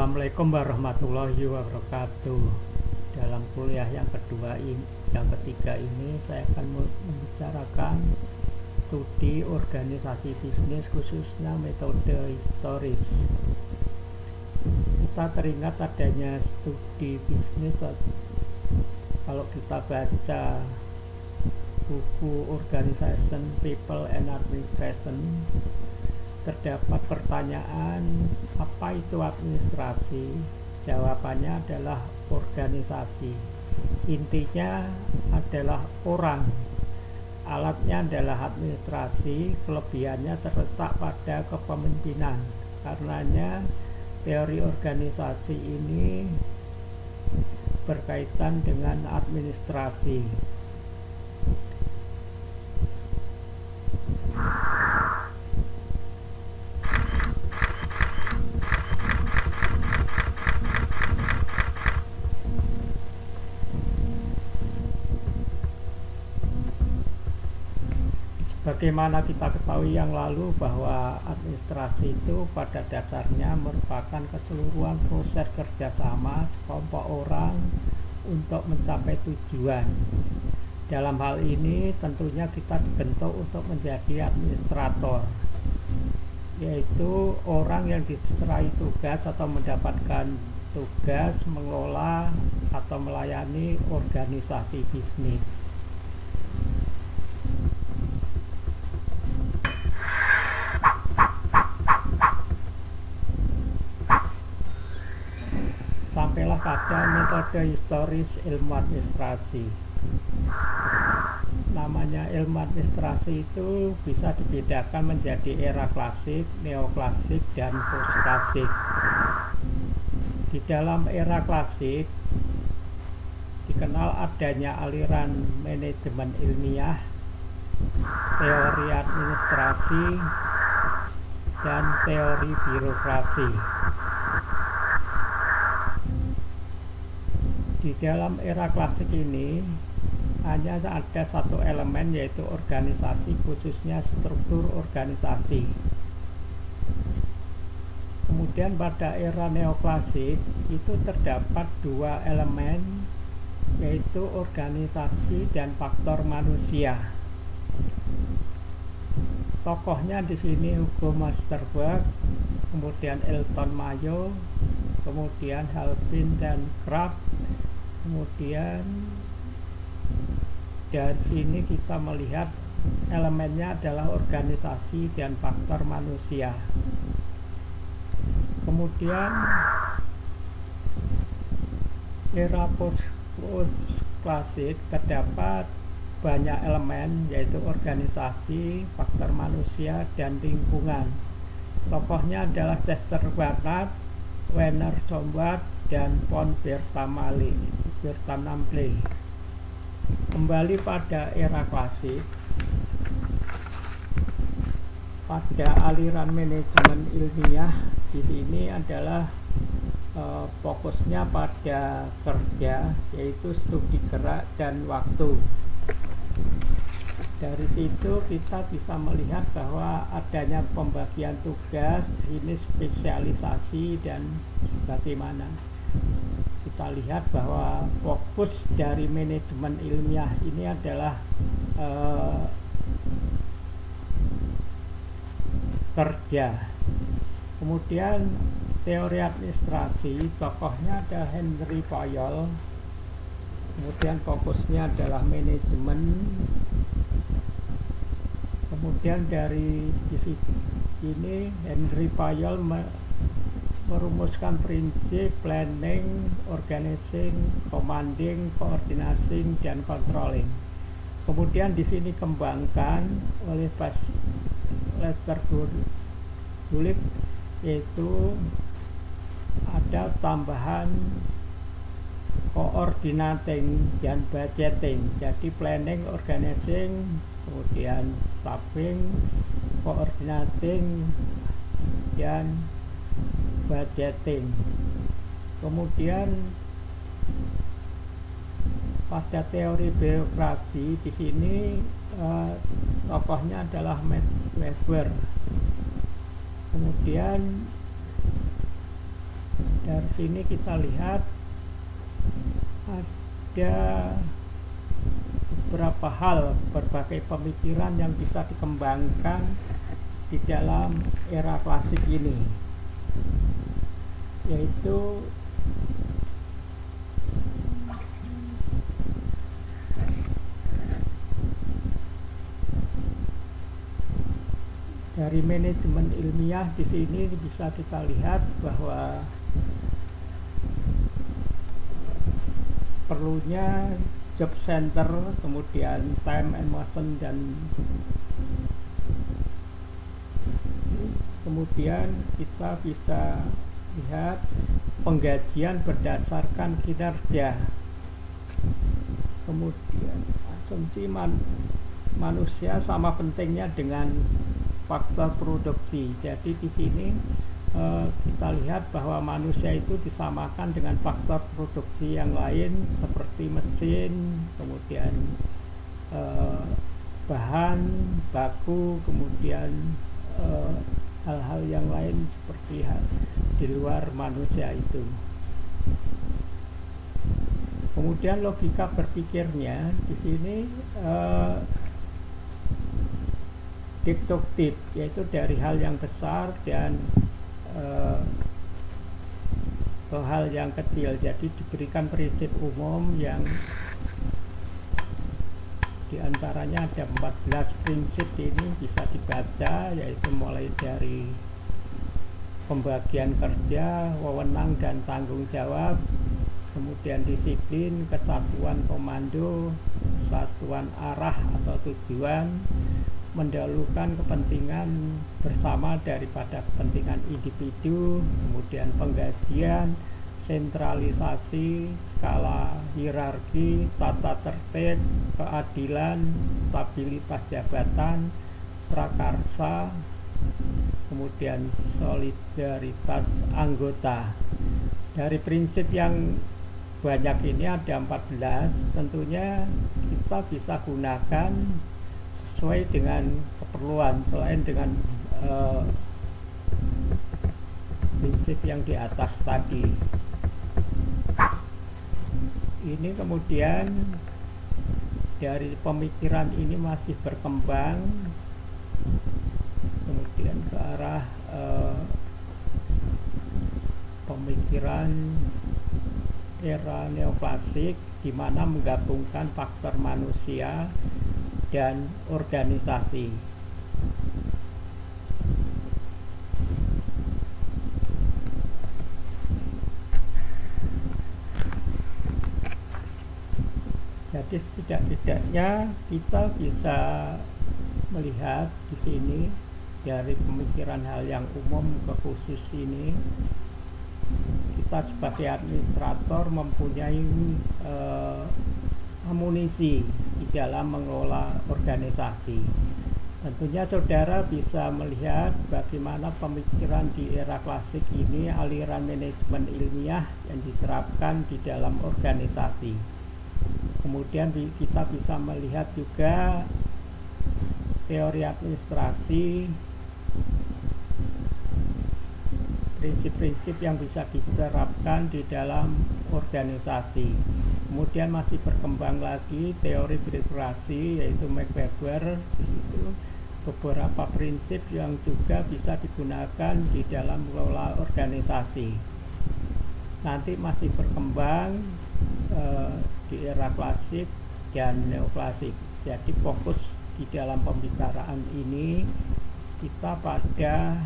Assalamualaikum warahmatullahi wabarakatuh. Dalam kuliah yang ketiga ini saya akan membicarakan studi organisasi bisnis khususnya metode historis. Kita teringat adanya studi bisnis kalau kita baca buku Organization, People and Administration. Terdapat pertanyaan, apa itu administrasi? Jawabannya adalah organisasi. Intinya adalah orang. Alatnya adalah administrasi, kelebihannya terletak pada kepemimpinan. Karenanya teori organisasi ini berkaitan dengan administrasi. Bagaimana kita ketahui yang lalu bahwa administrasi itu pada dasarnya merupakan keseluruhan proses kerjasama sekelompok orang untuk mencapai tujuan. Dalam hal ini tentunya kita dibentuk untuk menjadi administrator, yaitu orang yang diserai tugas atau mendapatkan tugas mengelola atau melayani organisasi bisnis. Sampailah pada metode historis ilmu administrasi. Namanya ilmu administrasi itu bisa dibedakan menjadi era klasik, neoklasik, dan postklasik. Di dalam era klasik dikenal adanya aliran manajemen ilmiah, teori administrasi, dan teori birokrasi. Di dalam era klasik ini hanya ada satu elemen, yaitu organisasi, khususnya struktur organisasi. Kemudian pada era neoklasik itu terdapat dua elemen, yaitu organisasi dan faktor manusia. Tokohnya di sini Hugo Masterberg, kemudian Elton Mayo, kemudian Halpin dan Kraft. Kemudian dari sini kita melihat elemennya adalah organisasi dan faktor manusia. Kemudian era post-klasik terdapat banyak elemen, yaitu organisasi, faktor manusia, dan lingkungan. Tokohnya adalah Chester Barnard, Werner Sombart, dan von Bertalanffy. Kembali pada era klasik, pada aliran manajemen ilmiah di sini adalah fokusnya pada kerja, yaitu studi gerak dan waktu. Dari situ kita bisa melihat bahwa adanya pembagian tugas, ini spesialisasi, dan bagaimana kita lihat bahwa fokus dari manajemen ilmiah ini adalah kerja. Kemudian teori administrasi, tokohnya ada Henry Fayol, kemudian fokusnya adalah manajemen. Kemudian dari sini Henry Fayol merumuskan prinsip planning, organizing, commanding, coordinating, dan controlling. Kemudian di sini kembangkan oleh Lester Gulick, yaitu ada tambahan coordinating dan budgeting. Jadi planning, organizing, kemudian staffing, coordinating, dan budgeting. Kemudian pada teori birokrasi di sini tokohnya adalah Max Weber. Kemudian Dari sini kita lihat ada beberapa hal, berbagai pemikiran yang bisa dikembangkan di dalam era klasik ini, yaitu dari manajemen ilmiah. Di sini bisa kita lihat bahwa perlunya job center, kemudian time and motion, dan kemudian kita bisa lihat penggajian berdasarkan kinerja, kemudian asumsi manusia sama pentingnya dengan faktor produksi. Jadi di sini kita lihat bahwa manusia itu disamakan dengan faktor produksi yang lain seperti mesin, kemudian bahan baku, kemudian hal-hal yang lain seperti di luar manusia itu. Kemudian logika berpikirnya di sini deduktif, yaitu dari hal yang besar dan ke hal yang kecil. Jadi diberikan prinsip umum yang diantaranya ada 14 prinsip. Ini bisa dibaca, yaitu mulai dari pembagian kerja, wewenang dan tanggung jawab, kemudian disiplin, kesatuan komando, kesatuan arah atau tujuan, mendahulukan kepentingan bersama daripada kepentingan individu, kemudian penggajian, sentralisasi, skala hierarki, tata tertib, keadilan, stabilitas jabatan, prakarsa, kemudian solidaritas anggota. Dari prinsip yang banyak ini ada 14, tentunya kita bisa gunakan sesuai dengan keperluan, selain dengan prinsip yang di atas tadi. Ini kemudian dari pemikiran ini masih berkembang, kemudian ke arah pemikiran era neoklasik, di mana menggabungkan faktor manusia dan organisasi. Jadi setidak-tidaknya kita bisa melihat di sini dari pemikiran hal yang umum ke khusus ini, kita sebagai administrator mempunyai amunisi di dalam mengelola organisasi. Tentunya saudara bisa melihat bagaimana pemikiran di era klasik ini, aliran manajemen ilmiah yang diterapkan di dalam organisasi. Kemudian kita bisa melihat juga teori administrasi, prinsip-prinsip yang bisa diterapkan di dalam organisasi. Kemudian masih berkembang lagi teori birokrasi, yaitu Max Weber. Di situ beberapa prinsip yang juga bisa digunakan di dalam mengelola organisasi. Nanti masih berkembang di era klasik dan neoklasik. Jadi fokus di dalam pembicaraan ini kita pada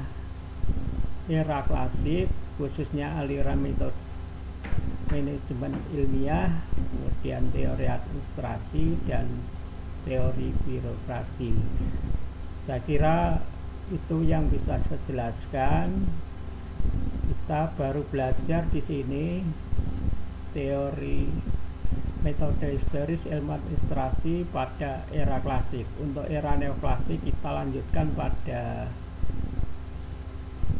era klasik, khususnya aliran metode manajemen ilmiah, kemudian teori administrasi dan teori birokrasi. Saya kira itu yang bisa saya jelaskan. Kita baru belajar di sini teori metode historis ilmu administrasi pada era klasik. Untuk era neoklasik kita lanjutkan pada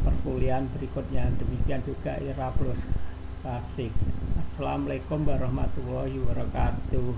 perkuliahan berikutnya. Demikian juga era plus klasik. Assalamualaikum warahmatullahi wabarakatuh.